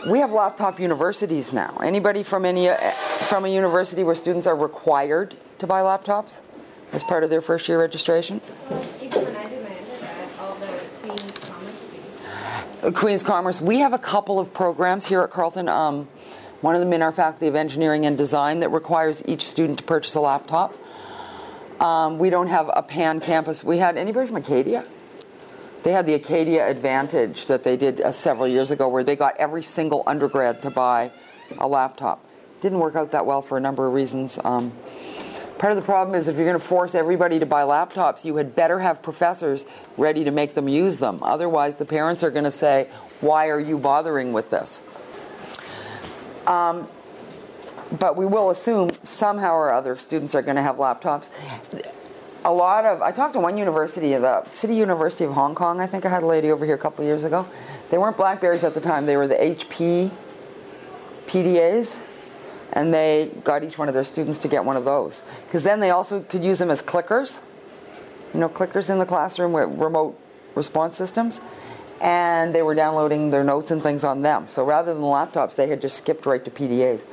We have laptop universities now. Anybody from from a university where students are required to buy laptops as part of their first year registration? Well, even when I did my undergrad, all the Queen's Commerce students. Queen's Commerce. We have a couple of programs here at Carleton. One of them in our Faculty of Engineering and Design that requires each student to purchase a laptop. We don't have a pan-campus. We had anybody from Acadia? They had the Acadia Advantage that they did several years ago where they got every single undergrad to buy a laptop. Didn't work out that well for a number of reasons. Part of the problem is if you're going to force everybody to buy laptops, you had better have professors ready to make them use them. Otherwise, the parents are going to say, why are you bothering with this? But we will assume somehow or other students are going to have laptops. I talked to one university, the City University of Hong Kong. I think I had a lady over here a couple of years ago. They weren't BlackBerries at the time. They were the HP PDAs. And they got each one of their students to get one of those. Because then they also could use them as clickers. You know, clickers in the classroom with remote response systems. And they were downloading their notes and things on them. So rather than laptops, they had just skipped right to PDAs.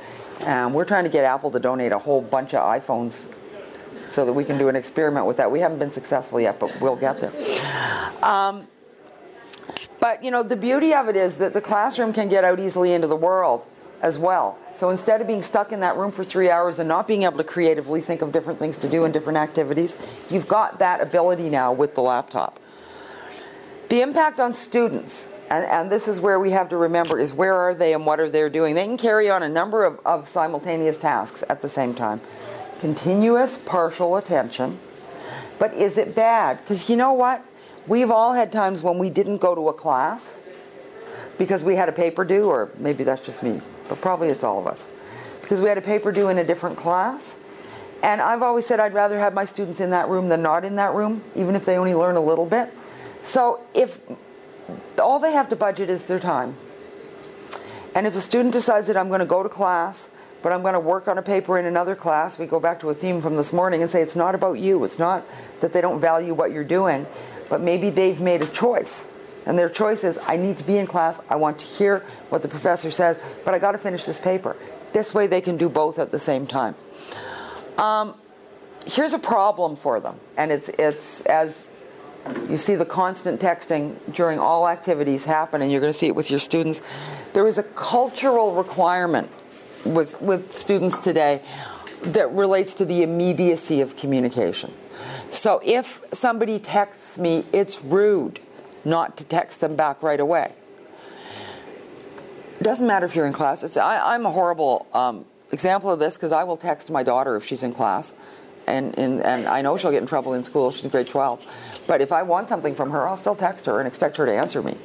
We're trying to get Apple to donate a whole bunch of iPhones so that we can do an experiment with that. We haven't been successful yet, but we'll get there. But, you know, the beauty of it is that the classroom can get out easily into the world as well. So instead of being stuck in that room for 3 hours and not being able to creatively think of different things to do and different activities, you've got that ability now with the laptop. The impact on students, and this is where we have to remember, is where are they and what are they doing? They can carry on a number of simultaneous tasks at the same time. Continuous partial attention. But is it bad? Because you know what? We've all had times when we didn't go to a class because we had a paper due, or maybe that's just me, but probably it's all of us. Because we had a paper due in a different class. And I've always said I'd rather have my students in that room than not in that room, even if they only learn a little bit. So if all they have to budget is their time, and if a student decides that I'm going to go to class, but I'm going to work on a paper in another class, we go back to a theme from this morning and say it's not about you. It's not that they don't value what you're doing, but maybe they've made a choice. And their choice is, I need to be in class, I want to hear what the professor says, but I got to finish this paper. This way they can do both at the same time. Here's a problem for them, and it's as you see the constant texting during all activities happen, and you're going to see it with your students. There is a cultural requirement with students today that relates to the immediacy of communication. So if somebody texts me, it's rude not to text them back right away. It doesn't matter if you're in class. I'm a horrible example of this because I will text my daughter if she's in class, and I know she'll get in trouble in school. She's in grade 12. But if I want something from her, I'll still text her and expect her to answer me.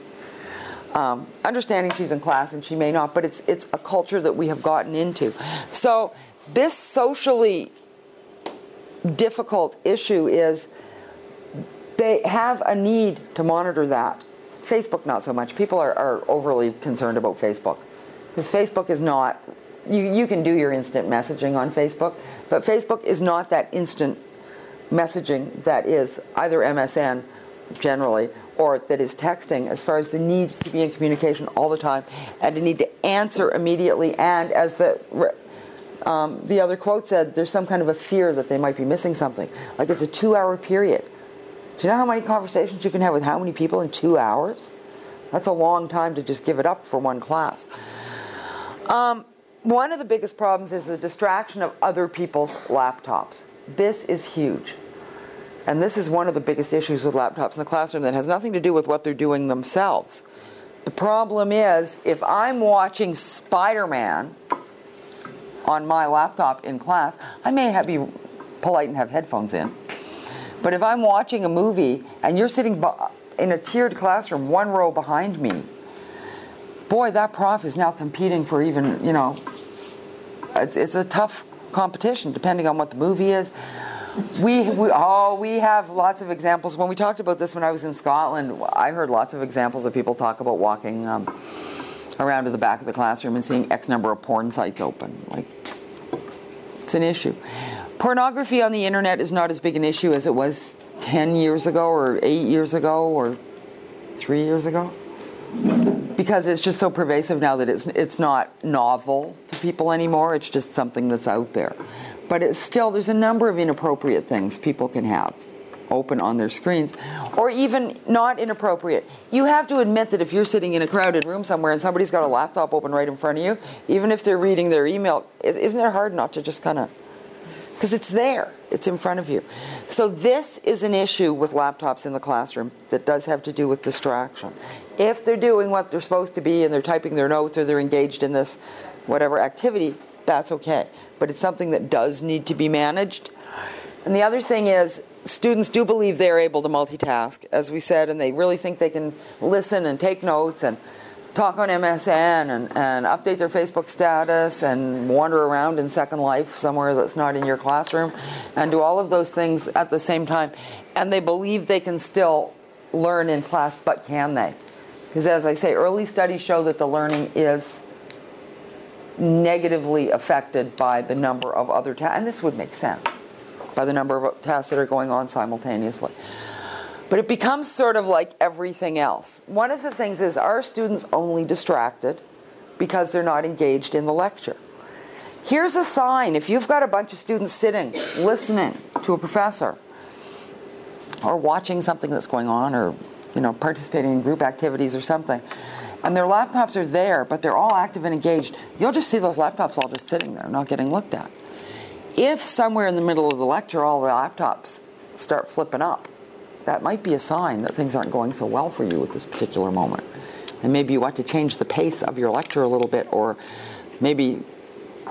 Understanding she's in class and she may not, but it's a culture that we have gotten into. So this socially difficult issue is they have a need to monitor that. Facebook, not so much. People are overly concerned about Facebook. Because Facebook is not, you can do your instant messaging on Facebook, but Facebook is not that instant messaging that is either MSN generally or that is texting, as far as the need to be in communication all the time and the need to answer immediately, and as the other quote said, there's some kind of a fear that they might be missing something. Like it's a 2-hour period. Do you know how many conversations you can have with how many people in 2 hours? That's a long time to just give it up for one class. One of the biggest problems is the distraction of other people's laptops. This is huge. And this is one of the biggest issues with laptops in the classroom that has nothing to do with what they're doing themselves. The problem is, if I'm watching Spider-Man on my laptop in class, I may be polite and have headphones in. But if I'm watching a movie and you're sitting in a tiered classroom 1 row behind me, boy, that prof is now competing for even, it's a tough competition depending on what the movie is. We have lots of examples. When we talked about this when I was in Scotland, I heard lots of examples of people talk about walking around to the back of the classroom and seeing X number of porn sites open. Like, it's an issue. Pornography on the internet is not as big an issue as it was 10 years ago or 8 years ago or 3 years ago. because it's just so pervasive now that it's not novel to people anymore. It's just something that's out there. But it's still, there's a number of inappropriate things people can have open on their screens, or even not inappropriate. You have to admit that if you're sitting in a crowded room somewhere and somebody's got a laptop open right in front of you, even if they're reading their email, isn't it hard not to just kind of, because it's there, it's in front of you. So this is an issue with laptops in the classroom that does have to do with distraction. If they're doing what they're supposed to be and they're typing their notes or they're engaged in this whatever activity, that's okay. But it's something that does need to be managed. And the other thing is, students do believe they're able to multitask, as we said, and they really think they can listen and take notes and talk on MSN and update their Facebook status and wander around in Second Life somewhere that's not in your classroom and do all of those things at the same time. And they believe they can still learn in class, but can they? Because as I say, early studies show that the learning is negatively affected by the number of other tasks, and this would make sense, by the number of tasks that are going on simultaneously. But it becomes sort of like everything else. One of the things is, are students only distracted because they're not engaged in the lecture? Here's a sign. If you've got a bunch of students sitting, listening to a professor, or watching something that's going on, or participating in group activities or something, and their laptops are there, but they're all active and engaged, you'll just see those laptops all just sitting there, not getting looked at. If somewhere in the middle of the lecture all the laptops start flipping up, that might be a sign that things aren't going so well for you at this particular moment. And maybe you want to change the pace of your lecture a little bit, or maybe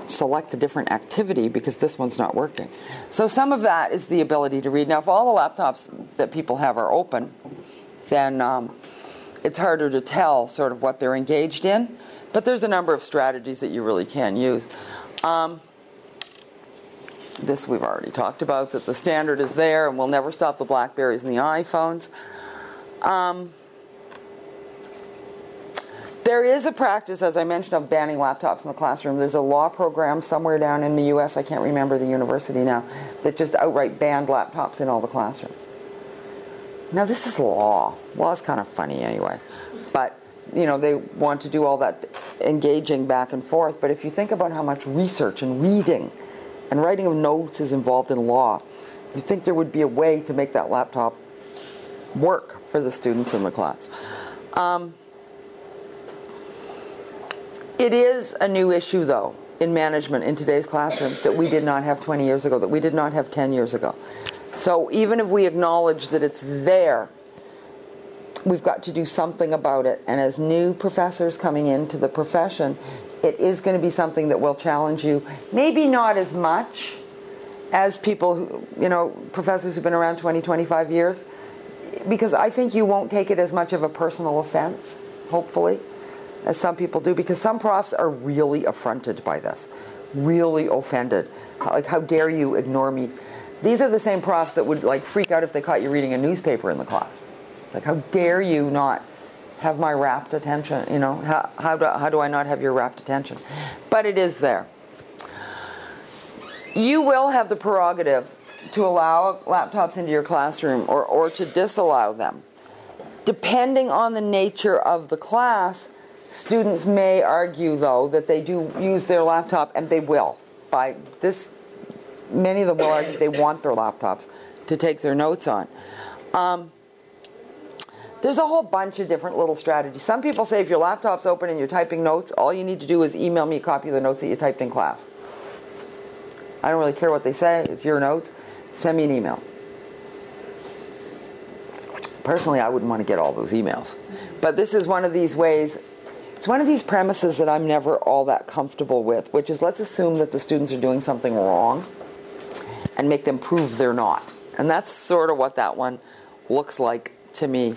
select a different activity because this one's not working. So some of that is the ability to read. Now, if all the laptops that people have are open, then it's harder to tell sort of what they're engaged in. But there's a number of strategies that you really can use. This we've already talked about, that the standard is there and we'll never stop the BlackBerries and the iPhones. There is a practice, as I mentioned, of banning laptops in the classroom. There's a law program somewhere down in the U.S., I can't remember the university now, that just outright banned laptops in all the classrooms. Now this is law. Law is kind of funny anyway. But, they want to do all that engaging back and forth. But if you think about how much research and reading and writing of notes is involved in law, you think there would be a way to make that laptop work for the students in the class. It is a new issue, though, in management in today's classroom that we did not have 20 years ago, that we did not have 10 years ago. So even if we acknowledge that it's there, we've got to do something about it. And as new professors coming into the profession, it is going to be something that will challenge you. Maybe not as much as people who, professors who've been around 20, 25 years, because I think you won't take it as much of a personal offense, hopefully, as some people do, because some profs are really affronted by this, really offended. Like, how dare you ignore me? These are the same profs that would freak out if they caught you reading a newspaper in the class. Like, how dare you not have my rapt attention, how do I not have your rapt attention? But it is there. You will have the prerogative to allow laptops into your classroom or to disallow them. Depending on the nature of the class, students may argue, though, that they do use their laptop, and they will. By this, many of them will argue they want their laptops to take their notes on. There's a whole bunch of different little strategies. Some people say if your laptop's open and you're typing notes, all you need to do is email me a copy of the notes that you typed in class. I don't really care what they say. It's your notes. Send me an email. Personally, I wouldn't want to get all those emails. But this is one of these ways. It's one of these premises that I'm never all that comfortable with, which is, let's assume that the students are doing something wrong and make them prove they're not. And that's sort of what that one looks like to me.